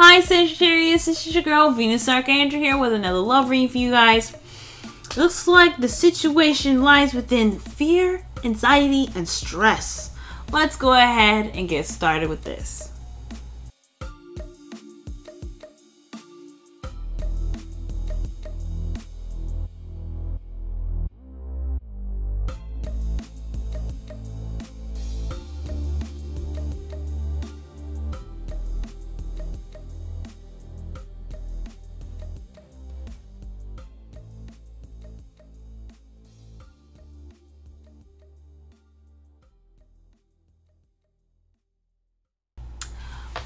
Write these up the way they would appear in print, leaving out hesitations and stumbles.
Hi Sagittarius, this is your girl Venus Archangel here with another love reading for you guys. Looks like the situation lies within fear, anxiety, and stress. Let's go ahead and get started with this.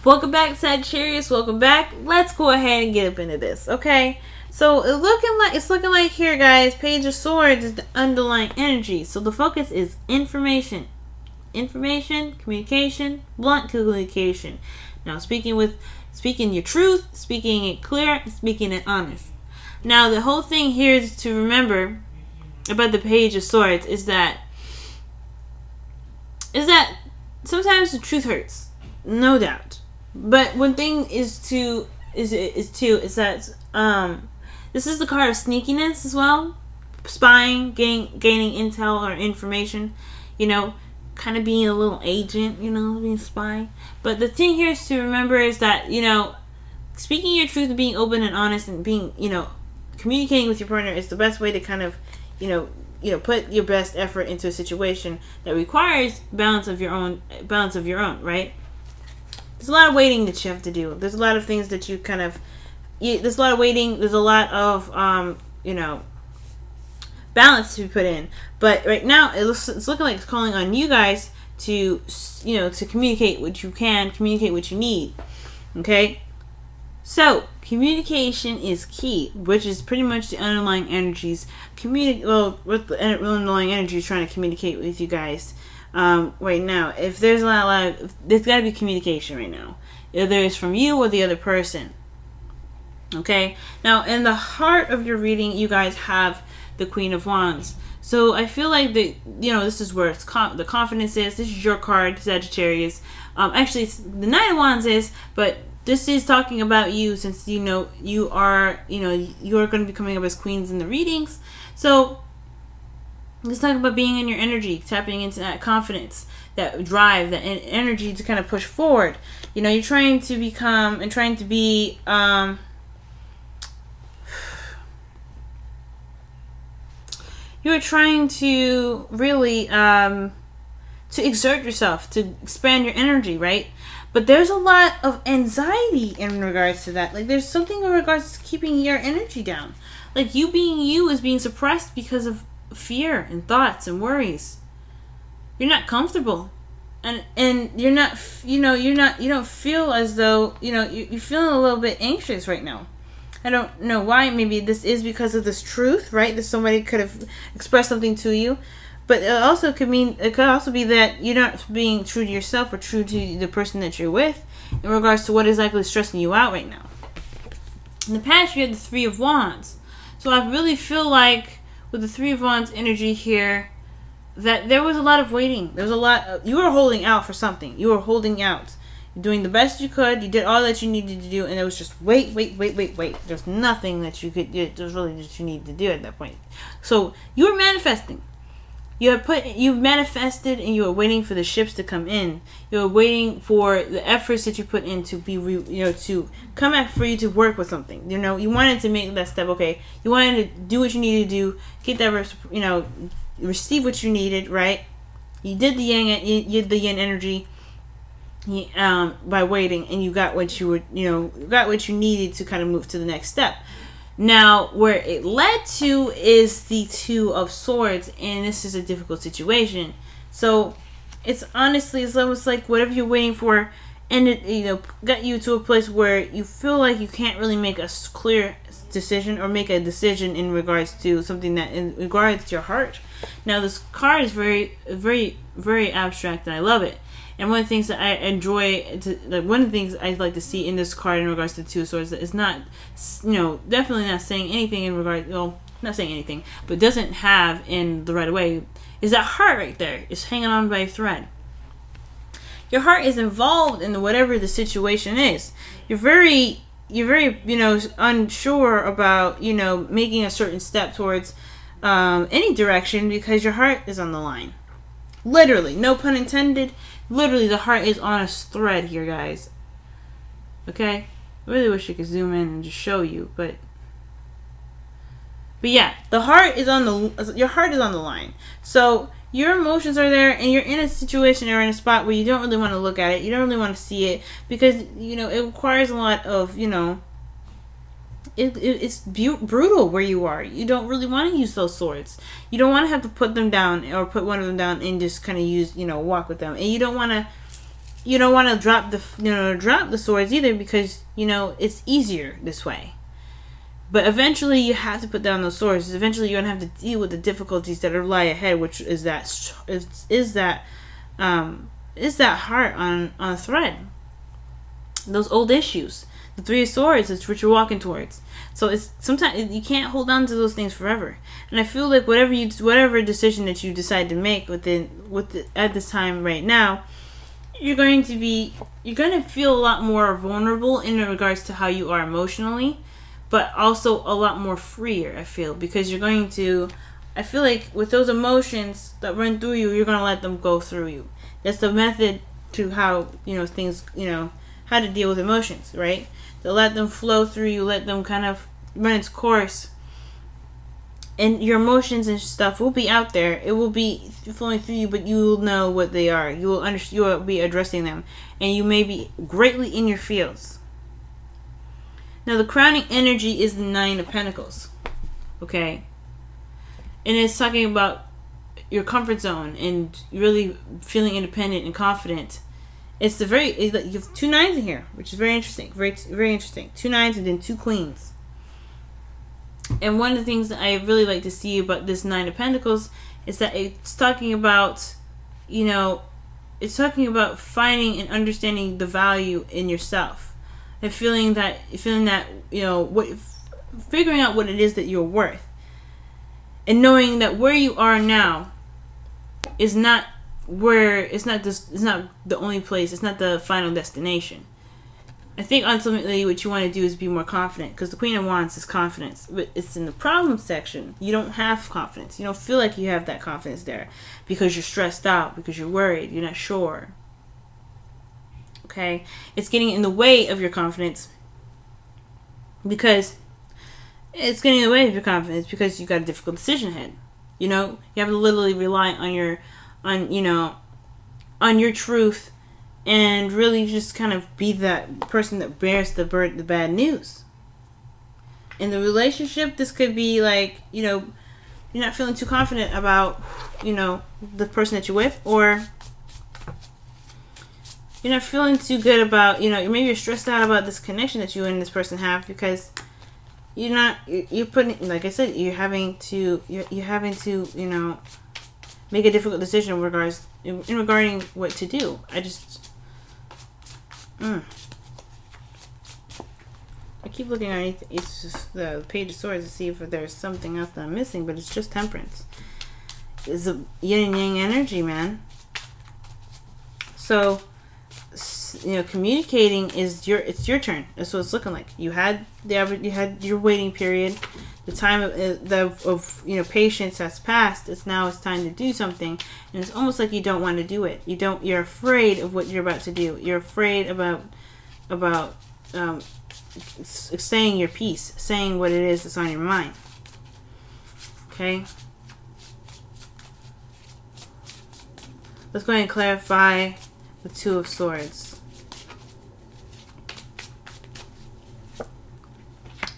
Welcome back, Sagittarius. Welcome back. Let's go ahead and get up into this, okay? So it's looking like here, guys. Page of Swords is the underlying energy. So the focus is information, communication, blunt communication. Now, speaking your truth, speaking it clear, speaking it honest. Now, the whole thing here is to remember about the Page of Swords is that sometimes the truth hurts, no doubt. But one thing is that this is the card of sneakiness as well, spying, gaining intel or information, you know, kind of being a little agent, you know, being a spy. But the thing here is to remember is that, you know, speaking your truth and being open and honest and being, you know, communicating with your partner is the best way to kind of, you know, put your best effort into a situation that requires balance of your own, right? There's a lot of waiting that you have to do. There's a lot of things that you kind of... there's a lot of waiting. There's a lot of, you know, balance to be put in. But right now, it's looking like it's calling on you guys to, you know, to communicate what you can, communicate what you need. Okay? So, communication is key, which is pretty much the underlying energies. What the underlying energy is trying to communicate with you guys. Right now, if there's there's got to be communication right now, either it's from you or the other person. Okay, now in the heart of your reading, you guys have the Queen of Wands. So I feel like this is where the confidence is. This is your card, Sagittarius. Actually, the Knight of Wands is, but this is talking about you, since you know you are going to be coming up as queens in the readings. So let's talk about being in your energy, tapping into that confidence, that drive, that energy to kind of push forward. You know, you're trying to become and trying to be, you're trying to really, to exert yourself, to expand your energy, right? But there's a lot of anxiety in regards to that. Like, there's something in regards to keeping your energy down. Like, you being you is being suppressed because of fear and thoughts and worries. You're not comfortable, and you're not, you don't feel as though, you're feeling a little bit anxious right now. I don't know why. Maybe this is because of this truth, right? That somebody could have expressed something to you, but it could also be that you're not being true to yourself or true to the person that you're with in regards to what is likely stressing you out right now. In the past, you had the Three of Wands, so I really feel like with the Three of Wands energy here, that there was a lot of waiting. There was a lot you were holding out for something. You were holding out. You're doing the best you could. You did all that you needed to do, and it was just wait. There's nothing that you could do. There's really that you needed to do at that point. So you were manifesting. You've manifested, and you were waiting for the ships to come in. You were waiting for the efforts that you put in to be, to come back for you to work with something. You know, you wanted to make that step. Okay, you wanted to do what you needed to do, get that, receive what you needed. Right? You did the yang, you did the yin energy, by waiting, and you got what you needed to kind of move to the next step. Now, where it led to is the Two of Swords, and this is a difficult situation. So, it's almost like whatever you're waiting for, and it, got you to a place where you feel like you can't really make a clear decision or make a decision in regards to something that in regards to your heart. Now, this card is very, very, very abstract, and I love it. And one of the things that I enjoy, one of the things I like to see in this card in regards to the Two of Swords, that is not, definitely not saying anything in regard, not saying anything, but doesn't have in the right way, is that heart right there. It's hanging on by a thread. your heart is involved in whatever the situation is. You're very, you know, unsure about, you know, making a certain step towards any direction because your heart is on the line. Literally, no pun intended. Literally, the heart is on a thread here, guys. Okay? I really wish I could zoom in and just show you, but yeah, the heart is on your heart is on the line. So your emotions are there, and you're in a situation or in a spot where you don't really want to look at it. You don't really want to see it because, you know, it requires a lot of, you know, it's brutal where you are. You don't really want to use those swords. You don't want to have to put them down or put one of them down and just kind of use, you know, walk with them. And you don't want to drop the swords either because, you know, it's easier this way. But eventually you have to put down those swords. Eventually you're going to have to deal with the difficulties that lie ahead, which is that heart on a thread. Those old issues. The Three of Swords is what you're walking towards. So it's sometimes you can't hold on to those things forever. And I feel like whatever decision that you decide to make at this time right now, you're going to feel a lot more vulnerable in regards to how you are emotionally, but also a lot more freer, I feel, because I feel like with those emotions that run through you, you're going to let them go through you. That's the method to how, you know, things, you know, how to deal with emotions, right? To let them flow through you, let them kind of run its course. And your emotions and stuff will be out there. It will be flowing through you, but you will know what they are. You will be addressing them. And you may be greatly in your fields. Now, the crowning energy is the Nine of Pentacles. Okay? And it's talking about your comfort zone and really feeling independent and confident. It's you have 2 nines in here, which is very interesting. Very, very interesting. 2 nines and then 2 queens. And one of the things that I really like to see about this Nine of Pentacles is that it's talking about, you know, it's talking about finding and understanding the value in yourself, and feeling that, you know, figuring out what it is that you're worth, and knowing that where you are now is not it's not the only place. It's not the final destination. I think ultimately what you want to do is be more confident, because the Queen of Wands is confidence, but it's in the problem section. You don't have confidence. You don't feel like you have that confidence there because you're stressed out, because you're worried, you're not sure. Okay? It's getting in the way of your confidence because you got a difficult decision ahead. You know, you have to literally rely on your truth, and really just kind of be that person that bears the bad news. In the relationship, this could be like, you know, you're not feeling too confident about, you know, the person that you're with, or you're not feeling too good about, you know, maybe you're stressed out about this connection that you and this person have, because you're putting, like I said, you're having to, you know, make a difficult decision regarding what to do. I keep looking underneath it's just the Page of Swords to see if there's something else that I'm missing, but it's just Temperance. It's a yin and yang energy, man. So, you know, communicating it's your turn. That's what it's looking like. You had your waiting period. The time of you know, patience has passed. It's time to do something, and it's almost like you don't want to do it. You're afraid of what you're about to do. You're afraid about saying your piece, saying what it is that's on your mind. Okay. Let's go ahead and clarify the Two of Swords.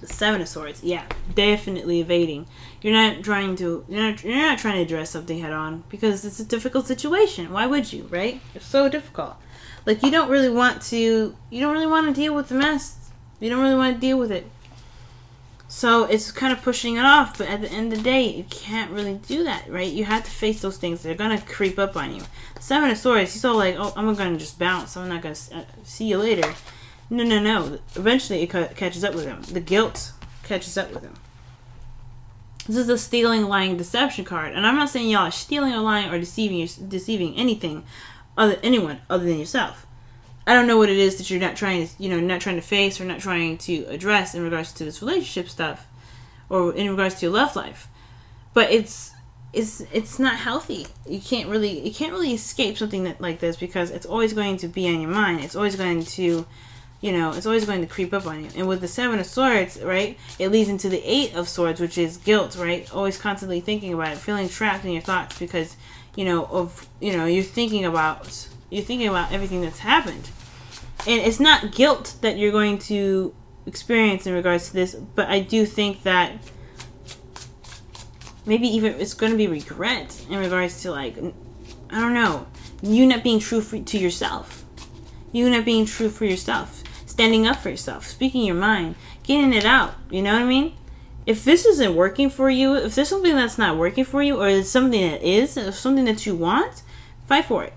The Seven of Swords. Yeah, definitely evading. You're not trying to address something head on because it's a difficult situation. Why would you, right? It's so difficult. Like, you don't really want to deal with the mess. You don't really want to deal with it. So it's kind of pushing it off, but at the end of the day, you can't really do that, right? You have to face those things. They're going to creep up on you. Seven of Swords, he's all like, oh, I'm going to just bounce. I'm not going to see you later. No. Eventually it catches up with him. The guilt catches up with him. This is a stealing, lying, deception card. And I'm not saying y'all are stealing or lying or deceiving anything. anyone other than yourself. I don't know what it is that you're not trying to, not trying to face or not trying to address in regards to this relationship stuff, or in regards to your love life. But it's not healthy. You can't really escape something like this, because it's always going to be on your mind. It's always going to, it's always going to creep up on you. And with the 7 of Swords, right, it leads into the 8 of Swords, which is guilt, right? Always constantly thinking about it, feeling trapped in your thoughts because, you're thinking about everything that's happened. And it's not guilt that you're going to experience in regards to this, but I do think that maybe even it's going to be regret in regards to, like, I don't know, you not being true to yourself. You not being true for yourself. Standing up for yourself. Speaking your mind. Getting it out. You know what I mean? If this isn't working for you, if there's something that's not working for you, or it's something that is, or something that you want, fight for it.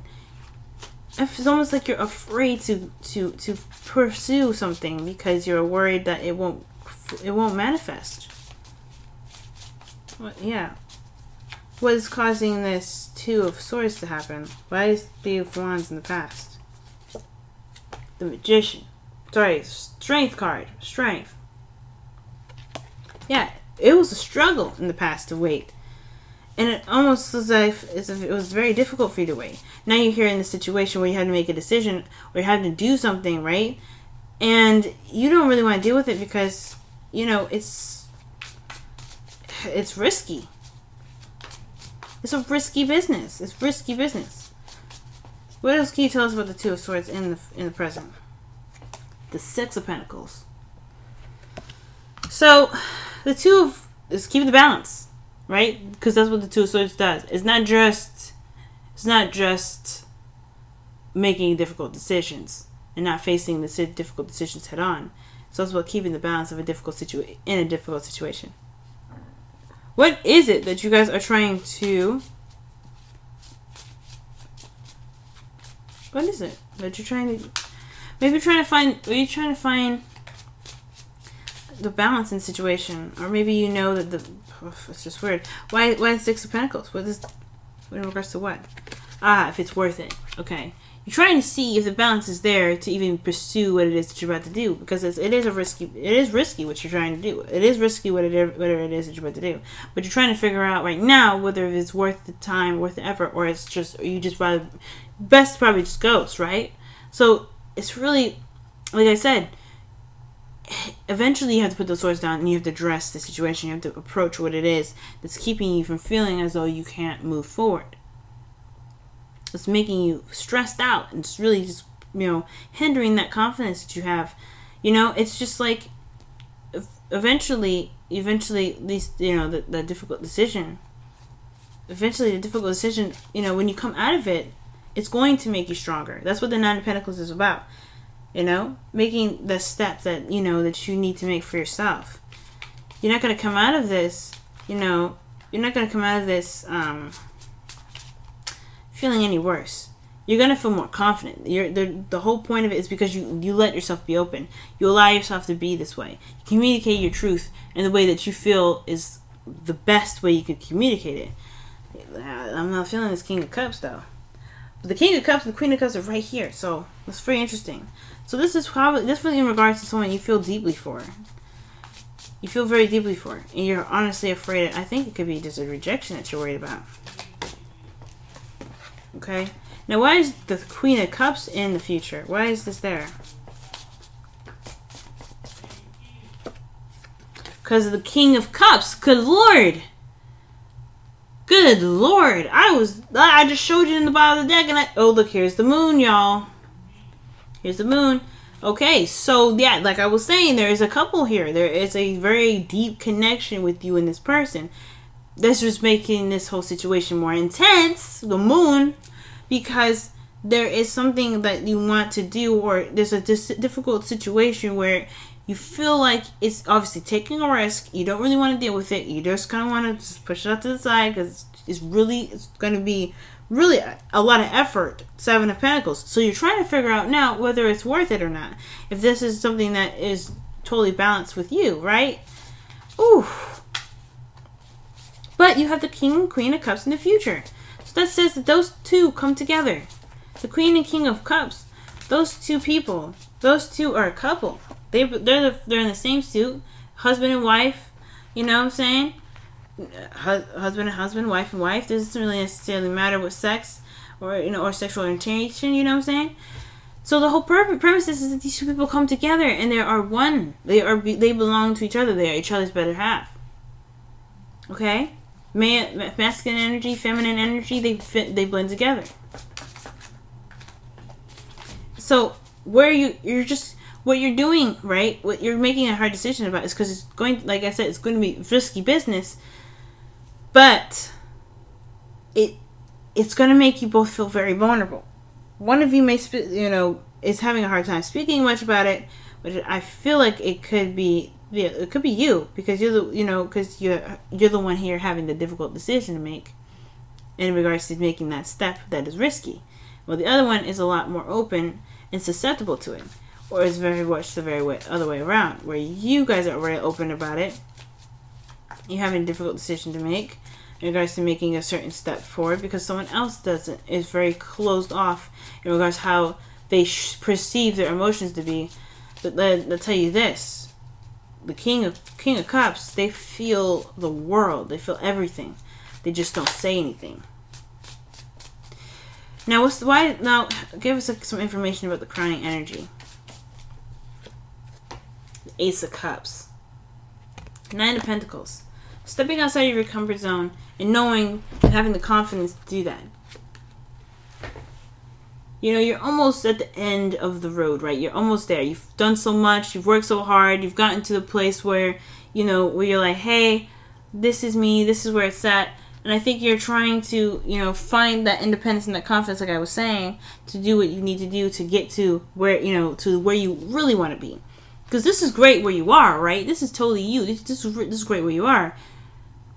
It's almost like you're afraid to pursue something because you're worried that it won't manifest. Yeah. What is causing this 2 of Swords to happen? Why is 3 of Wands in the past? The Magician. Sorry, Strength card. Strength. Yeah, it was a struggle in the past to wait. And it almost was as if it was very difficult for you to wait. Now you're here in this situation where you have to make a decision, or you have to do something, right? And you don't really want to deal with it because, it's risky. It's a risky business. It's risky business. What else can you tell us about the 2 of Swords in the present? The 6 of Pentacles. So, the 2 of is keeping the balance, right? Because that's what the 2 of Swords does. It's not just making difficult decisions and not facing the difficult decisions head on. It's also about keeping the balance of a difficult situation. What is it that you guys are trying to... What is it that you're trying to... Maybe you're trying to find... Are you trying to find the balance in the situation? Or maybe you know that the... Oh, it's just weird. Why 6 of Pentacles? What is... In regards to what? If it's worth it. Okay. You're trying to see if the balance is there to even pursue what it is that you're about to do, because it is risky what you're trying to do. It is risky whatever it is that you're about to do. But you're trying to figure out right now whether it's worth the time, worth the effort, or you just rather best probably just ghost, right? So it's really, like I said, eventually you have to put those swords down and you have to address the situation. You have to approach what it is that's keeping you from feeling as though you can't move forward. It's making you stressed out, and it's really just, hindering that confidence that you have. It's just like, eventually, at least, the difficult decision, when you come out of it, it's going to make you stronger. That's what the 9 of Pentacles is about. Making the step that, that you need to make for yourself. You're not going to come out of this, feeling any worse. You're going to feel more confident. The whole point of it is because you let yourself be open. You allow yourself to be this way. You communicate your truth in the way that you feel is the best way you can communicate it. I'm not feeling this King of Cups, though. But the King of Cups and the Queen of Cups are right here, so that's very interesting. So this is really in regards to someone you feel deeply for. You feel very deeply for, and you're honestly afraid. I think it could be just a rejection that you're worried about. Okay. Now, why is the Queen of Cups in the future? Why is this there? Because of the King of Cups. Good Lord. Good Lord. I just showed you in the bottom of the deck, and oh, look, here's the moon, y'all. Here's the moon. Okay, so, yeah, like I was saying, there is a couple here. There is a very deep connection with you and this person. That's just making this whole situation more intense, the moon, because there is something that you want to do, or there's a difficult situation where you feel like it's obviously taking a risk. You don't really want to deal with it. You just kind of want to just push it out to the side because it's going to be really a lot of effort. 7 of Pentacles. So you're trying to figure out now whether it's worth it or not. If this is something that is totally balanced with you, right? Ooh. But you have the King and Queen of Cups in the future. So that says that those two come together. The Queen and King of Cups, those two people, those two are a couple. They're in the same suit, husband and wife. You know what I'm saying? Husband and husband, wife and wife. This doesn't really necessarily matter what sex or or sexual orientation. You know what I'm saying? So the whole premise is that these two people come together and they are one. They belong to each other. They are each other's better half. Okay, masculine energy, feminine energy. They blend together. So where what you're doing, right? What you're making a hard decision about is because it's going, like I said, it's going to be risky business, but it's going to make you both feel very vulnerable. One of you may, is having a hard time speaking much about it, but I feel like it could be you because you're the one here having the difficult decision to make in regards to making that step that is risky. Well, the other one is a lot more open and susceptible to it, or is very much the other way around, where you guys are very open about it. You're having a difficult decision to make in regards to making a certain step forward because someone else is very closed off in regards to how they perceive their emotions to be. But let me tell you this: the King of Cups, they feel the world, they feel everything. They just don't say anything. Now, Now, give us some information about the crowning energy. The Ace of Cups, Nine of Pentacles. Stepping outside of your comfort zone and knowing and having the confidence to do that. You're almost at the end of the road, right? You're almost there. You've done so much. You've worked so hard. You've gotten to the place where, where you're like, hey, this is me. This is where it's at. And I think you're trying to, find that independence and that confidence, like I was saying, to do what you need to do to get to where, to where you really want to be. Because this is great where you are, right? This is totally you. This is great where you are.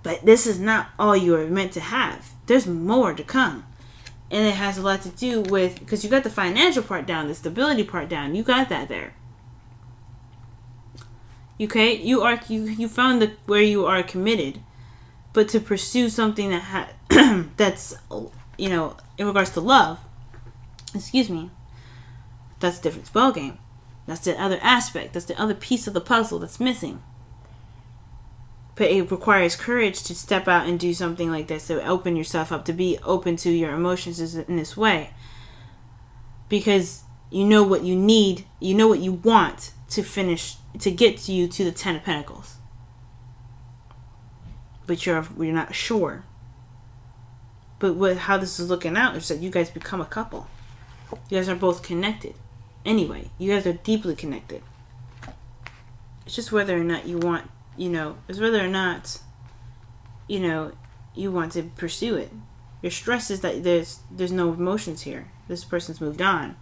But this is not all you are meant to have. There's more to come. And it has a lot to do with, because you got the financial part down, the stability part down. You got that there. Okay? You found where you are committed. But to pursue something that's, in regards to love, that's a different ballgame. That's the other aspect. That's the other piece of the puzzle that's missing. But it requires courage to step out and do something like this, to open yourself up, to be open to your emotions in this way. Because you know what you need, you know what you want to get you to the Ten of Pentacles. But you're not sure. But how this is looking out is that you guys become a couple. You guys are both connected. Anyway, you guys are deeply connected. It's just whether or not you want, it's whether or not, you want to pursue it. Your stress is that there's no emotions here. This person's moved on.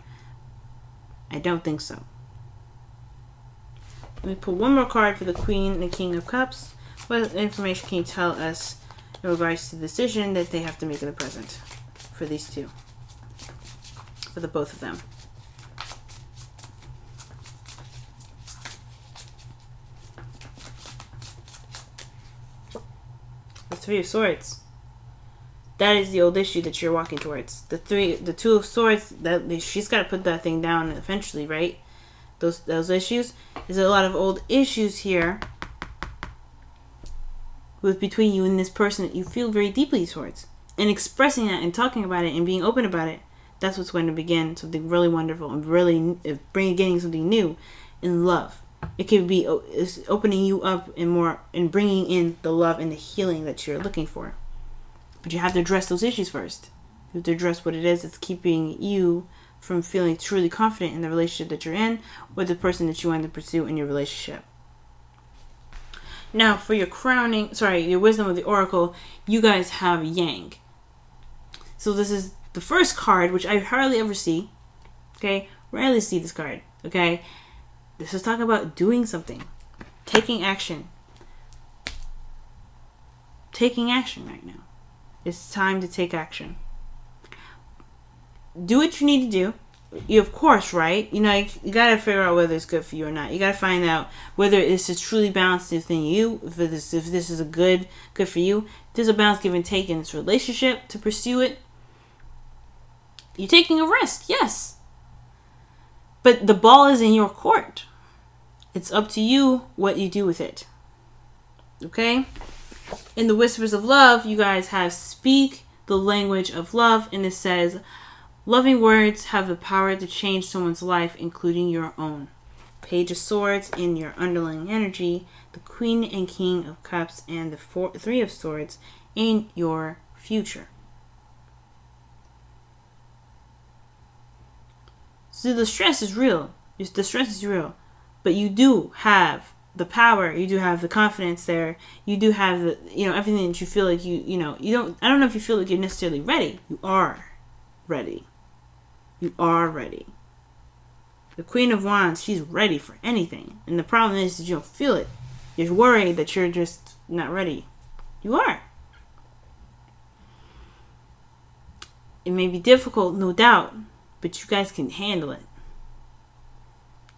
I don't think so. Let me pull one more card for the Queen and the King of Cups. What information can you tell us in regards to the decision that they have to make in the present for these two? For the both of them. The Three of Swords. That is the old issue that you're walking towards. The Two of Swords, she's got to put that thing down eventually, right? Those issues. There's a lot of old issues here between you and this person that you feel very deeply towards. And expressing that and talking about it and being open about it, that's what's going to begin something really wonderful and really getting something new in love. It could be opening you up and bringing in the love and the healing that you're looking for. But you have to address those issues first. You have to address what it is that's keeping you from feeling truly confident in the relationship that you're in with the person that you want to pursue in your relationship. Now, for your your Wisdom of the Oracle, you guys have Yang. So this is the first card, which I hardly ever see. Okay? Rarely see this card. Okay? This is talking about doing something. Taking action. Taking action right now. It's time to take action. Do what you need to do. You, of course, right? You gotta figure out whether it's good for you or not. You gotta find out whether this is truly balanced within you. If this is a good for you. There's a balance give and take in this relationship to pursue it. You're taking a risk, yes. But the ball is in your court. It's up to you what you do with it. Okay? In the Whispers of Love, you guys have speak the language of love. And it says, loving words have the power to change someone's life, including your own. Page of Swords in your underlying energy. The Queen and King of Cups. And the Three of Swords in your future. So the stress is real. The stress is real. But you do have the power. You do have the confidence there. You do have the, everything that you feel like you don't, I don't know if you feel like you're necessarily ready. You are ready. You are ready. The Queen of Wands, she's ready for anything. And the problem is that you don't feel it. You're worried that you're just not ready. You are. It may be difficult, no doubt, but you guys can handle it.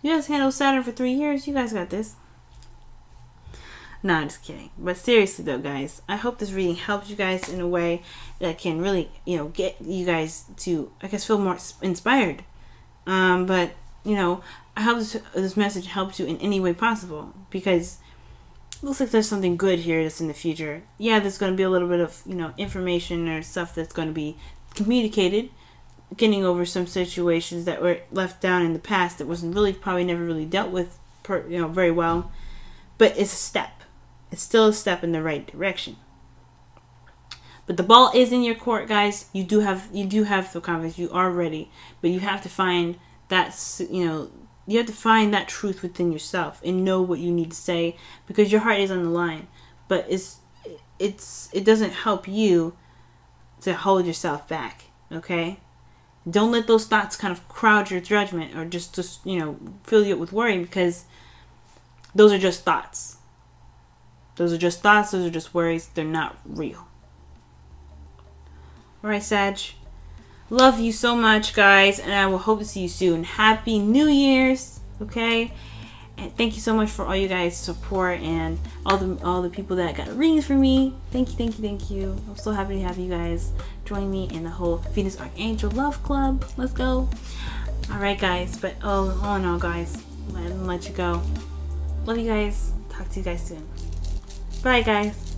You guys handle Saturn for 3 years. You guys got this. Nah, I'm just kidding. But seriously though, guys, I hope this reading helps you guys in a way that can really, get you guys to, I guess, feel more inspired. But, I hope this message helps you in any way possible, because it looks like there's something good here that's in the future. Yeah, there's going to be a little bit of, information or stuff that's going to be communicated, getting over some situations that were left down in the past that wasn't really, probably never really dealt with, very well. But it's a step. It's still a step in the right direction. But the ball is in your court, guys. You do have the confidence. You are ready, but you have to find that, you have to find that truth within yourself and know what you need to say, because your heart is on the line. But it doesn't help you to hold yourself back, okay? Don't let those thoughts kind of crowd your judgment, or just fill you up with worry, because those are just thoughts. Those are just thoughts. Those are just worries. They're not real. Alright, Sag. Love you so much, guys, and I will hope to see you soon. Happy New Year's, okay? And thank you so much for all you guys' support and all the people that got readings for me. Thank you, thank you, thank you. I'm so happy to have you guys join me in the whole Venus Archangel Love Club. Let's go. Alright, guys, but all in all, guys, let you go. Love you guys. Talk to you guys soon. Bye, guys.